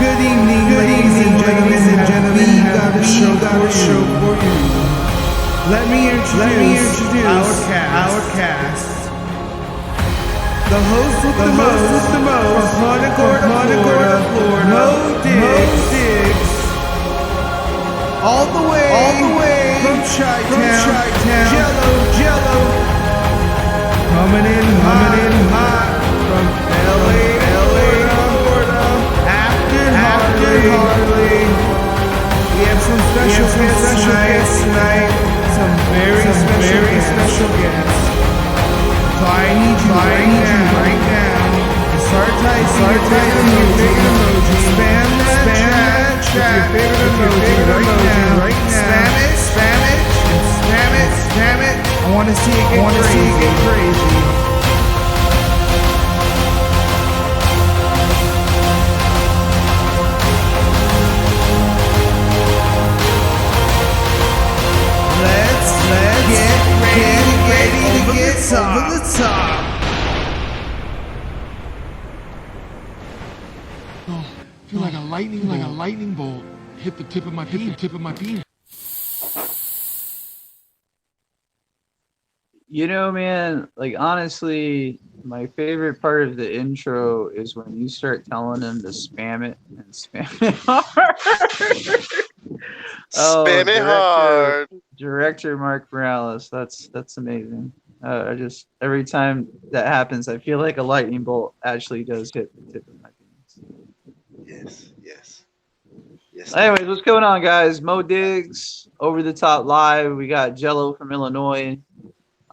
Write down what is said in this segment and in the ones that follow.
Good evening, ladies and gentlemen. We got a show for you. Let me introduce our cast. The host with the most, from Punta Gorda, Florida, Mo Diggs. All the way from Chi-Town, Jello. Coming in hot from LA, Florida. After Harley. We have some special guests tonight. Some very special guests. So I need you right now to start typing your favorite emoji. Spam that chat with your favorite emoji right now. Spam it. I want to see it get crazy. Let's get ready to get over the top. Oh, feel like a lightning bolt hit the tip of my penis. You know, man, like honestly, my favorite part of the intro is when you start telling them to spam it and spam it hard. Spam it hard. Director Mark Morales, that's amazing. I just every time that happens, I feel like a lightning bolt actually does hit the tip of my penis. Yes. Anyways, what's going on, guys? Mo Diggs, Over the Top Live. We got Jello from Illinois.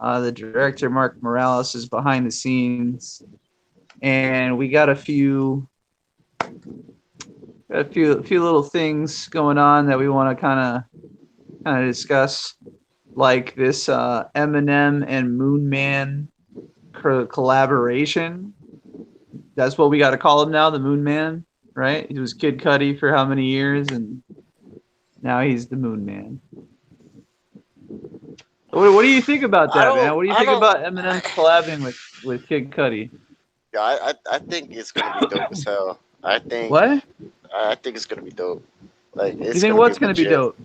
The director Mark Morales is behind the scenes, and we got a few little things going on that we want to kind of discuss, like this Eminem and Moon Man collaboration. That's what we got to call him now, the Moon Man, right? He was Kid Cudi for how many years, and now he's the Moon Man. What do you think about that, man? What do you think about Eminem collabing with Kid Cudi? Yeah, I think it's gonna be dope as hell. What? I think it's gonna be dope. Like, it's you think what's gonna be dope?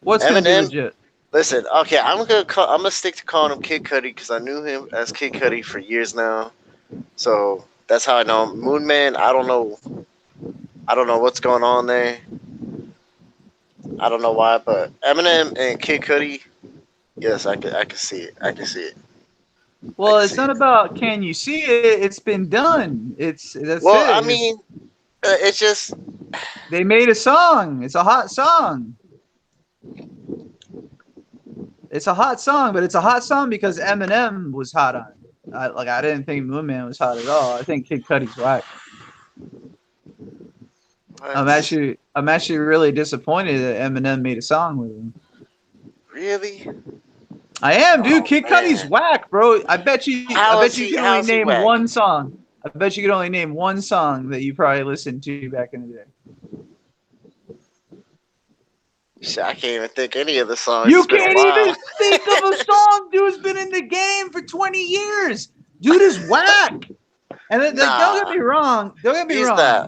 What's gonna be legit? Listen, okay, I'm gonna stick to calling him Kid Cudi because I knew him as Kid Cudi for years now. So that's how I know him. Moon Man, I don't know what's going on there. I don't know why, but Eminem and Kid Cudi, yes, I can see it. Well, it's not about can you see it. It's been done. That's it. I mean, it's just they made a song. It's a hot song. It's a hot song, but it's a hot song because Eminem was hot on it. I didn't think Moon Man was hot at all. I think Kid Cudi's whack. I'm actually really disappointed that Eminem made a song with him. Really? I am, dude. Kid Cudi's whack, bro. I bet you can only name one song. I bet you could only name one song that you probably listened to back in the day. Shit, I can't even think any of the songs. You can't even think of a song. Dude's been in the game for 20 years. Dude is whack. And don't get me wrong.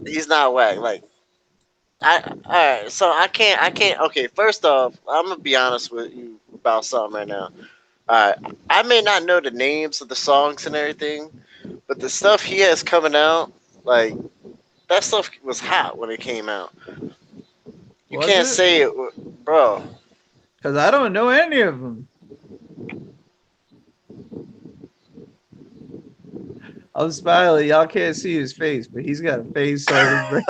He's not whack. Like, all right. So I can't. Okay, first off, I'm gonna be honest with you about something right now. All right, I may not know the names of the songs and everything, but the stuff he has coming out, like, that stuff was hot when it came out. You can't say it, bro. Because I don't know any of them. I'm smiling. Y'all can't see his face, but he's got a face on him.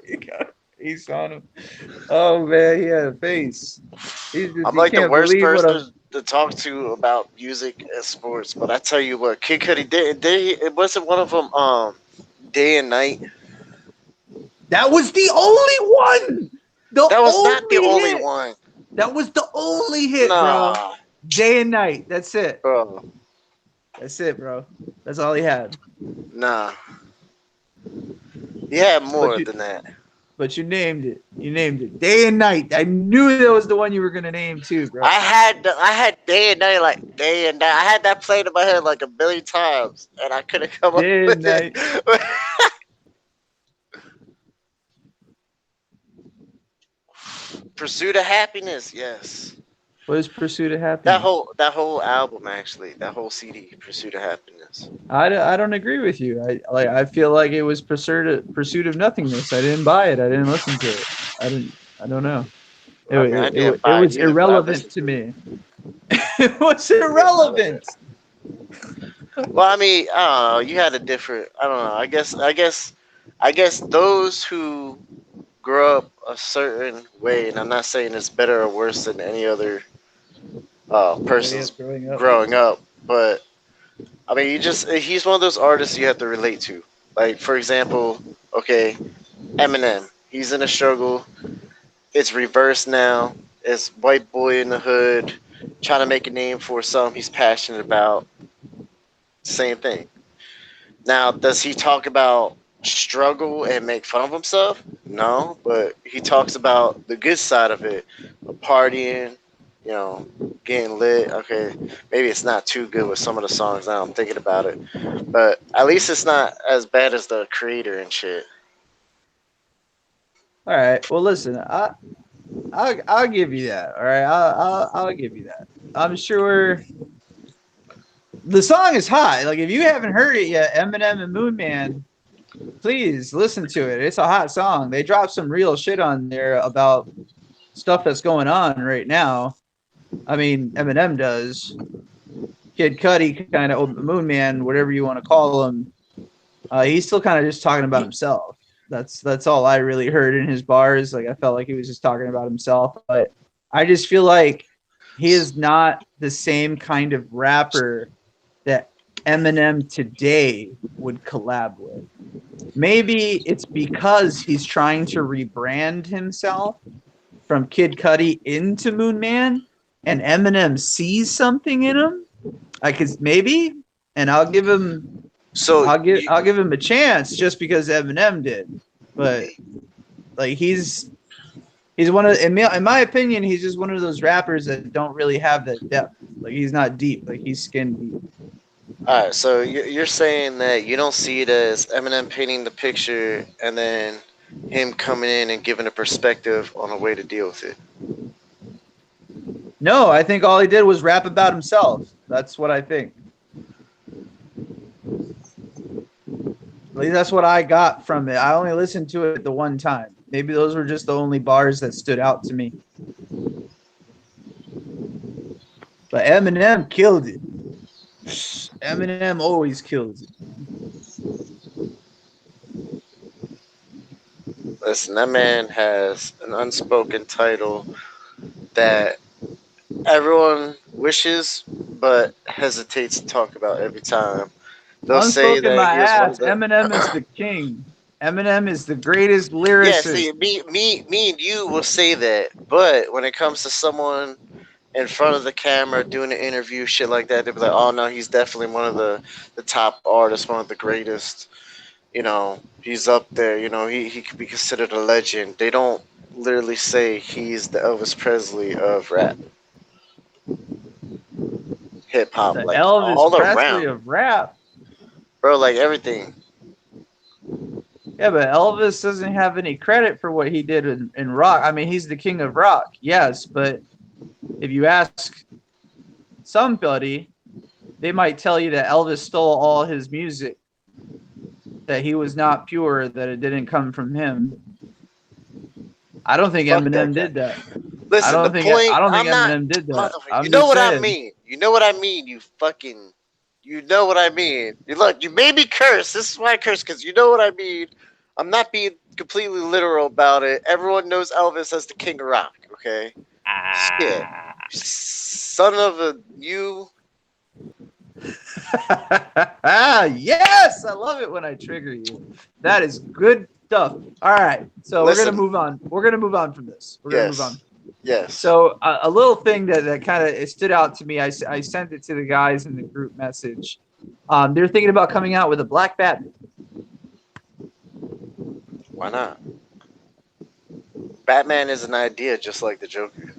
He got a face on him. Oh, man, he had a face. I'm like the worst person to talk to about music and sports, but I tell you what, Kid Cudi did. It wasn't one of them. Day and Night. That was the only one. That was not the only one. That was the only hit, bro. Day and Night. That's it, bro. That's it, bro. That's all he had. Nah. He had more than that. But you named it. Day and Night. I knew that was the one you were gonna name too, bro. I had Day and Night, like Day and Night. I had that played in my head like a million times, and I couldn't come up with it. Pursuit of Happiness, yes. What is Pursuit of Happiness? That whole album actually, that whole CD, Pursuit of Happiness. I don't agree with you. I feel like it was Pursuit of Nothingness. I didn't buy it. I didn't listen to it. I don't know. I mean, I didn't It buy it was either, but I irrelevant listened to to it. me. It was irrelevant. Well, I mean, I don't know. You had a different. I don't know. I guess those who grow up a certain way, and I'm not saying it's better or worse than any other Way person's of growing up. growing up, but I mean, he's one of those artists you have to relate to. Like, for example, okay, Eminem. He's in a struggle. It's reversed now. It's white boy in the hood trying to make a name for something he's passionate about. Same thing. Now, does he talk about struggle and make fun of himself? No, but he talks about the good side of it, partying, you know, getting lit. Okay, maybe it's not too good with some of the songs now. I'm thinking about it, but at least it's not as bad as the creator and shit. All right. Well, listen. I'll give you that. All right. I'll give you that. I'm sure the song is hot. Like if you haven't heard it yet, Eminem and Moon Man, please listen to it. It's a hot song. They dropped some real shit on there about stuff that's going on right now. I mean, Eminem does. Kid Cudi, kind of Moon Man, whatever you want to call him. He's still kind of just talking about himself. That's all I really heard in his bars. Like I felt like he was just talking about himself, but I just feel like he is not the same kind of rapper that Eminem today would collab with. Maybe it's because he's trying to rebrand himself from Kid Cudi into Moon Man, and Eminem sees something in him. Maybe, and I'll give him So I'll give him a chance just because Eminem did. But like he's one of in my opinion, he's just one of those rappers that don't really have that depth. Like he's not deep. Like he's skin deep. all right, so you're saying that you don't see it as Eminem painting the picture and then him coming in and giving a perspective on a way to deal with it. No, I think all he did was rap about himself. That's what I think. At least that's what I got from it. I only listened to it the one time. Maybe those were just the only bars that stood out to me. But Eminem killed it. Eminem always kills it. Listen, that man has an unspoken title that everyone wishes but hesitates to talk about every time. They'll say Unspoken that my he was one of ass. the. Eminem is the king. Eminem is the greatest Yeah, lyricist. see, me and you will say that, but when it comes to someone in front of the camera doing an interview, shit like that, they'll be like, "Oh no, he's definitely one of the top artists, one of the greatest. You know, he's up there. You know, he could be considered a legend." They don't literally say he's the Elvis Presley of rap, hip hop, The like Elvis all Presley around, of rap. bro. Like everything. Yeah, but Elvis doesn't have any credit for what he did in rock. I mean, he's the king of rock, yes, but if you ask somebody, they might tell you that Elvis stole all his music, that he was not pure, that it didn't come from him. I don't think Fuck that Eminem guy. did that. Listen, the point. I don't think I'm not. Eminem did that. You know what I mean. You know what I mean. You fucking. You know what I mean. You look. You made me curse. This is why I curse, because you know what I mean. I'm not being completely literal about it. Everyone knows Elvis as the king of rock. Okay. Shit. Son of a you. Yes, I love it when I trigger you. That is good stuff. All right, so Listen. we're gonna move on. We're gonna move on from this. We're gonna move on. Yes. So a little thing that kind of stood out to me. I sent it to the guys in the group message. They're thinking about coming out with a Black Batman. Why not? Batman is an idea, just like the Joker.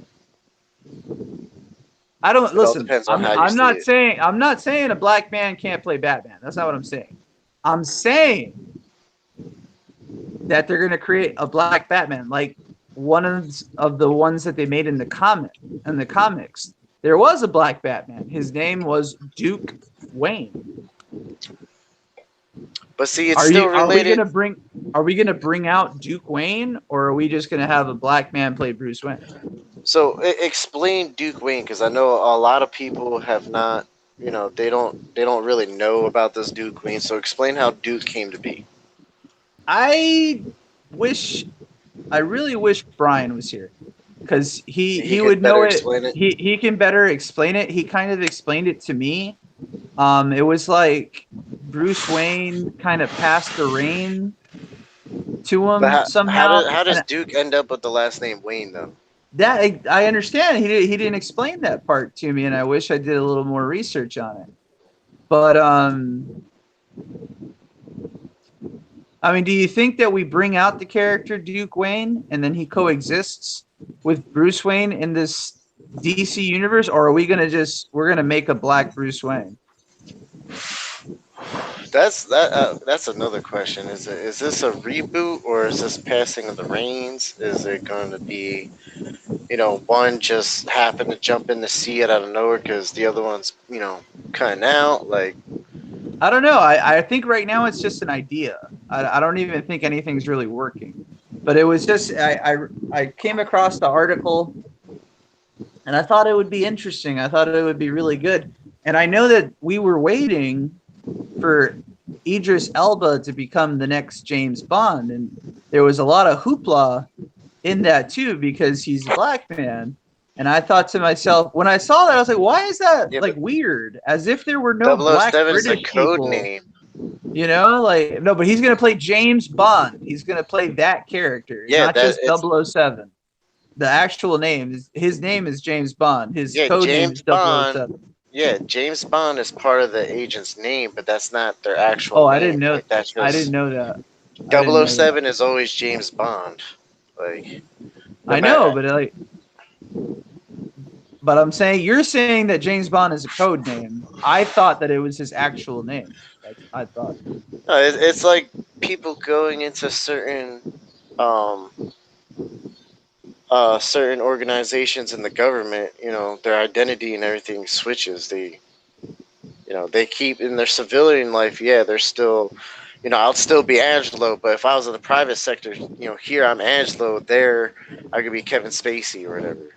I don't It all listen. depends on how you I'm see not it. saying I'm not saying a black man can't play Batman. That's not what I'm saying. I'm saying that they're gonna create a black Batman. Like one of the ones that they made in the comics, there was a black Batman. His name was Duke Wayne. But see, it's still related. Are we gonna bring out Duke Wayne, or are we just gonna have a black man play Bruce Wayne? So explain Duke Wayne, because I know a lot of people have not. They don't really know about this Duke Wayne. So explain how Duke came to be. I really wish Brian was here, because he would know it. He can better explain it. He kind of explained it to me. It was like Bruce Wayne kind of passed the reign to him But somehow. How does Duke end up with the last name Wayne though? That I understand. He didn't explain that part to me, and I wish I did a little more research on it. But I mean, do you think that we bring out the character Duke Wayne and then he coexists with Bruce Wayne in this DC universe, or are we we're gonna make a black Bruce Wayne? That's another question. Is this a reboot, or is this passing of the reins? Is it going to be, one just happened to jump in the sea out of nowhere because the other one's, cutting out? Like, I don't know. I think right now it's just an idea. I don't even think anything's really working. But it was just I came across the article, and I thought it would be interesting. I thought it would be really good. And I know that we were waiting for Idris Elba to become the next James Bond, and there was a lot of hoopla in that too, because he's a black man. And I thought to myself, when I saw that, I was like, why is that weird? As if there were no black British is a code people. Name. No, but he's going to play James Bond. He's going to play that character, not just 007. The actual name his name is James Bond. His code name is 007. Yeah, James Bond is part of the agent's name, but that's not their actual name. I didn't know. I didn't know that. 007 is always James Bond. I know, but I'm saying, you're saying that James Bond is a code name. I thought that it was his actual name. I thought. No, it's like people going into certain certain organizations in the government, their identity and everything switches. They keep in their civilian life. Yeah, they're still, I'll still be Angelo, but if I was in the private sector, here I'm Angelo, there I could be Kevin Spacey or whatever.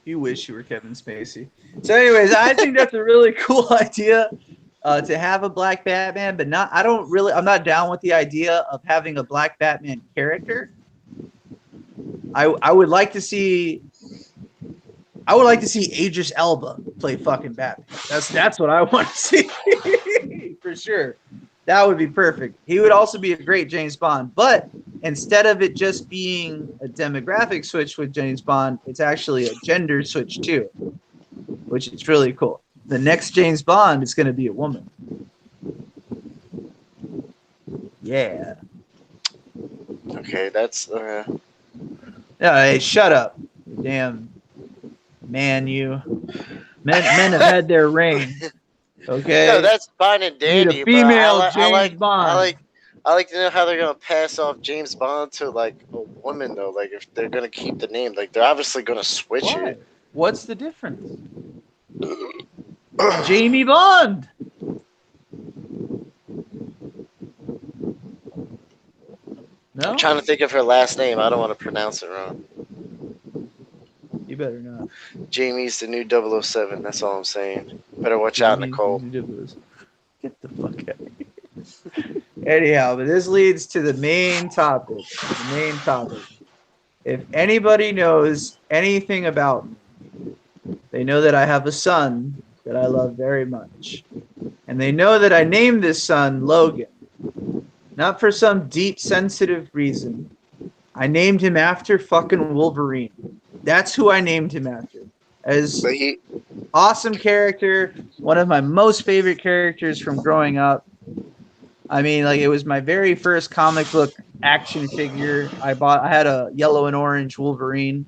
You wish you were Kevin Spacey. So anyways, I think that's a really cool idea to have a black Batman, but I'm not down with the idea of having a black Batman character. I would like to see Idris Elba play fucking Batman. That's what I want to see for sure. That would be perfect. He would also be a great James Bond, but instead of it just being a demographic switch with James Bond, it's actually a gender switch too, which is really cool. The next James Bond is going to be a woman. Yeah. Okay, that's Hey, shut up, you damn man! Men have had their reign. Okay. No, that's fine and dandy. A female James Bond. I like to know how they're gonna pass off James Bond to like a woman though. Like if they're gonna keep the name, like they're obviously gonna switch it. What's the difference? Jamie Bond. No? I'm trying to think of her last name. I don't want to pronounce it wrong. You better not. Jamie's the new 007. That's all I'm saying. Better watch out, Nicole. Get the fuck out of here. Anyhow, but this leads to the main topic. If anybody knows anything about me, they know that I have a son that I love very much. And they know that I named this son Logan. Not for some deep, sensitive reason. I named him after fucking Wolverine. That's who I named him after. As awesome character, one of my most favorite characters from growing up. I mean, like, it was my very first comic book action figure I bought. I had a yellow and orange Wolverine.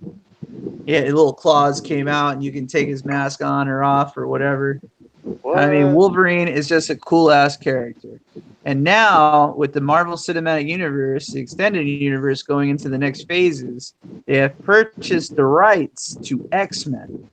Yeah, little claws came out, and you can take his mask on or off or whatever. What? I mean, Wolverine is just a cool ass character. And now, with the Marvel Cinematic Universe, the extended universe going into the next phases, they have purchased the rights to X-Men.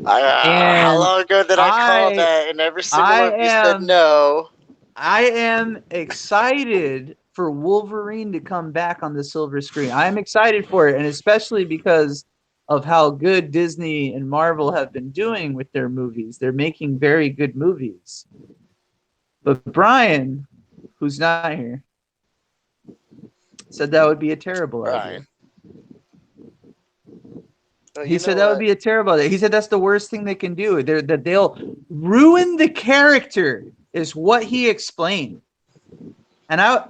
How long ago did I call I- that? And every single I one of you said am- no. I am excited for Wolverine to come back on the silver screen. I am excited for it, and especially because of how good Disney and Marvel have been doing with their movies. They're making very good movies. But Brian, who's not here, said that would be a terrible idea. Brian. Oh, He said that would be a terrible idea. He said that's the worst thing they can do. That they'll ruin the character, is what he explained. And I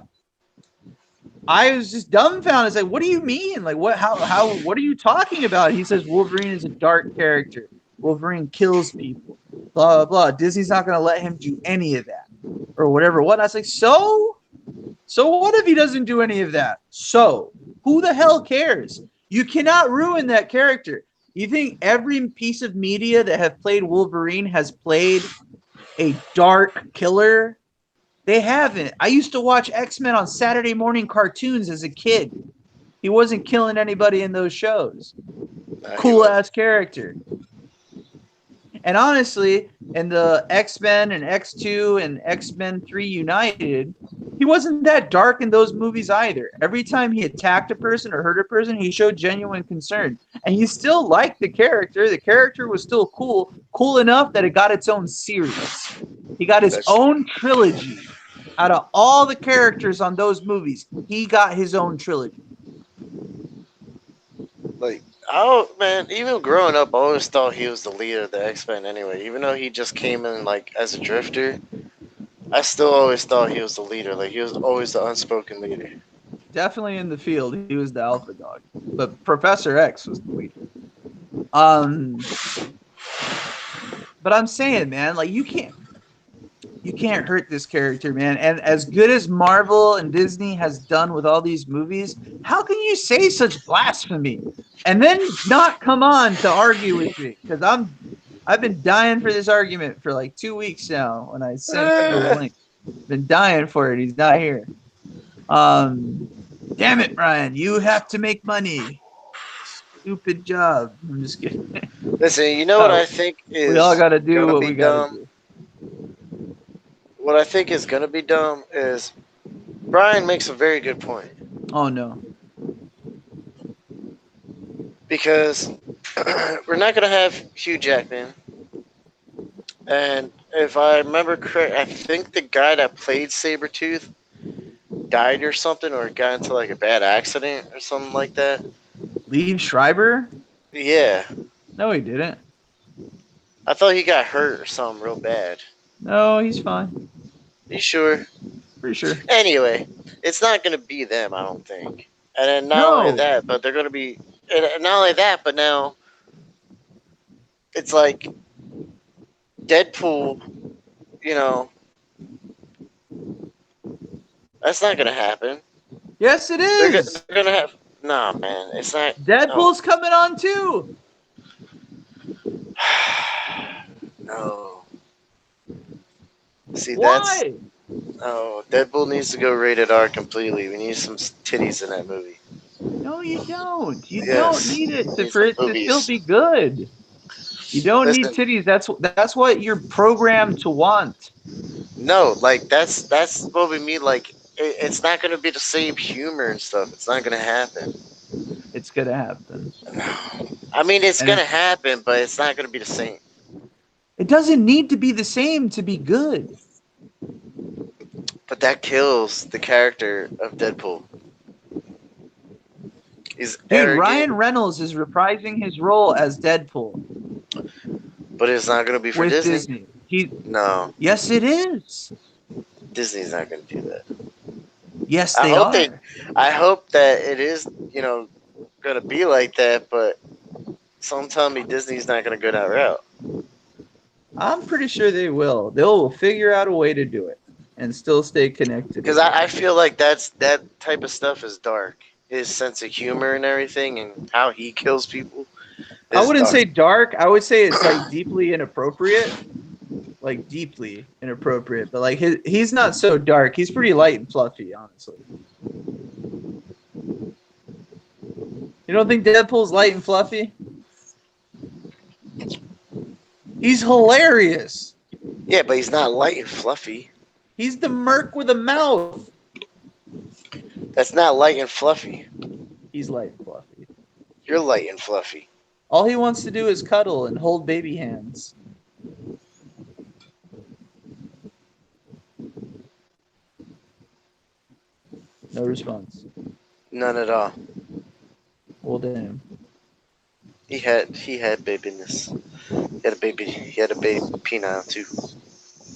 was just dumbfounded. It's like, what do you mean? Like, what are you talking about? He says Wolverine is a dark character. Wolverine kills people. Blah, blah, blah. Disney's not going to let him do any of that. Or whatever. What? I was like, so what if he doesn't do any of that? So who the hell cares? You cannot ruin that character. You think every piece of media that have played Wolverine has played a dark killer? They haven't. I used to watch X-Men on Saturday morning cartoons as a kid. He wasn't killing anybody in those shows. Cool ass character. And honestly, in the X-Men and X2 and X-Men 3 United, he wasn't that dark in those movies either. Every time he attacked a person or hurt a person, he showed genuine concern. And he still liked the character. The character was still cool enough that it got its own series. He got his own trilogy. Out of all the characters on those movies, he got his own trilogy. Like, oh man, even growing up, I always thought he was the leader of the X-Men anyway. Even though he just came in like as a drifter, I still always thought he was the leader. Like, he was always the unspoken leader. Definitely in the field, he was the alpha dog. But Professor X was the leader. But I'm saying, man, like you can't hurt this character, man. And as good as Marvel and Disney has done with all these movies, how can you say such blasphemy and then not come on to argue with me? Because I've been dying for this argument for like 2 weeks now. When I sent the link, been dying for it. He's not here. Damn it, Brian! You have to make money. Stupid job. I'm just kidding. Listen, you know what I think is We all got to do what we got dumb? to do. What I think is gonna be dumb is Brian makes a very good point. Oh no. Because we're not gonna have Hugh Jackman, and if I remember correct, I think the guy that played Sabretooth died or something, or got into like a bad accident or something like that. Liev Schreiber? Yeah, No, he didn't. I thought he got hurt or something real bad. No, he's fine. You sure? Pretty sure. Anyway, it's not gonna be them, I don't think. And then not only that, but they're gonna be, and not only that, but now it's like Deadpool. You know, that's not gonna happen. Yes, it is. They're gonna have. Nah, man, it's not. Deadpool's coming on too. No. See, Why? no. Deadpool needs to go rated R completely. We need some titties in that movie. No, you don't. You Yes. don't need it Need for it some to boobies. still be good. You don't need titties. That's what you're programmed to want. No, like that's what we mean. Like it's not gonna be the same humor and stuff. It's not gonna happen. It's gonna happen. I mean, it's gonna happen, but it's not gonna be the same. It doesn't need to be the same to be good. But that kills the character of Deadpool. He's Dude, arrogant, Ryan Reynolds is reprising his role as Deadpool but it's not gonna be for with Disney. No, Yes, it is. Disney's not gonna do that. Yes, they are. I hope that it is, gonna be like that. But some tell me Disney's not gonna go that route. I'm pretty sure they will. They'll figure out a way to do it and still stay connected. Because I feel like that type of stuff is dark. His sense of humor and everything, and how he kills people. I wouldn't say dark. I would say it's like deeply inappropriate. like deeply inappropriate, but like he's not so dark. He's pretty light and fluffy, honestly. You don't think Deadpool's light and fluffy? He's hilarious. Yeah, but he's not light and fluffy. He's the merc with a mouth. That's not light and fluffy. He's light and fluffy. You're light and fluffy. All he wants to do is cuddle and hold baby hands. No response. None at all. Well, damn. He had babiness. He had a baby penile too.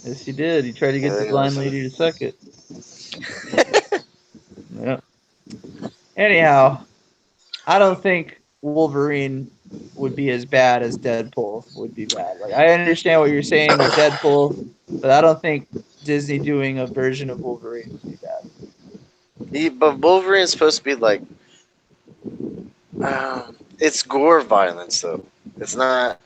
Yes, he did. He tried to get the blind lady to suck it. Yeah. Anyhow, I don't think Wolverine would be as bad as Deadpool would be bad. Like, I understand what you're saying with Deadpool, but I don't think Disney doing a version of Wolverine would be bad. But Wolverine's supposed to be like, it's gore violence though. It's not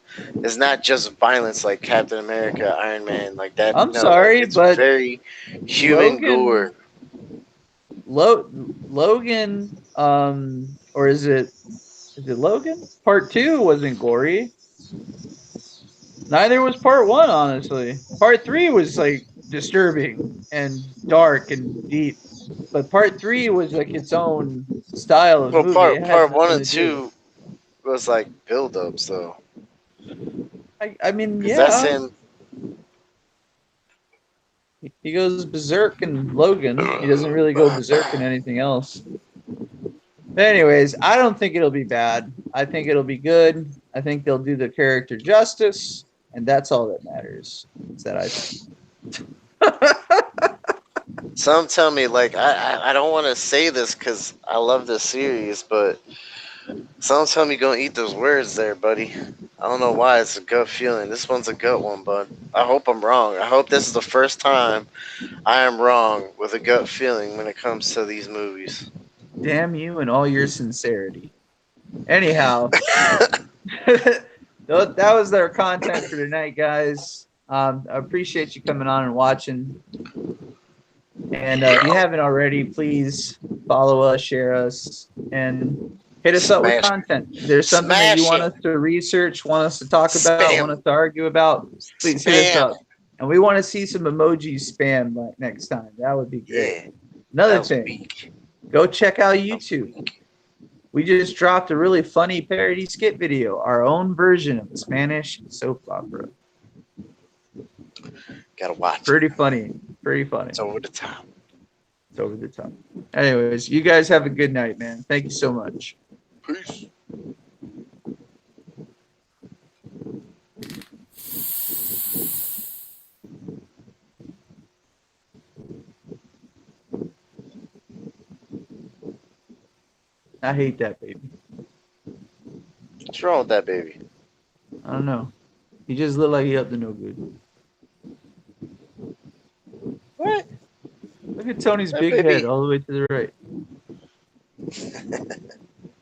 just violence like Captain America, Iron Man, like that. I'm sorry, it's but very human Logan- gore. Logan, or is it Logan? Part 2 wasn't gory. Neither was part 1, honestly. Part 3 was like disturbing and dark and deep, but part 3 was like its own style of movie. Well, It had part 1 nothing and to do. 2 was like build-ups though. I mean, 'Cause yeah. that's in. He goes berserk in Logan. He doesn't really go berserk in anything else. But anyways, I don't think it'll be bad. I think it'll be good. I think they'll do the character justice, and that's all that matters. Is that I think. Some tell me like I don't want to say this because I love this series, but some tell me gonna eat those words there, buddy. I don't know why. It's a gut feeling. This one's a gut one, bud. I hope I'm wrong. I hope this is the first time I am wrong with a gut feeling when it comes to these movies. Damn you and all your sincerity. Anyhow, that was their content for tonight, guys. I appreciate you coming on and watching. And if you haven't already, please follow us, share us, and hit us up with content. If there's something that you want us to research, want us to talk about, want us to argue about, please hit us up. And we want to see some emojis spam like next time. That would be great. Yeah. Another thing, go check out YouTube. We just dropped a really funny parody skit video, our own version of the Spanish soap opera. Gotta watch. Pretty funny. Pretty funny. It's over the top. It's over the top. Anyways, you guys have a good night, man. Thank you so much. Peace. I hate that baby. What's wrong with that baby? I don't know. He just looked like he up to no good. What? Look at Tony's That big baby- head all the way to the right.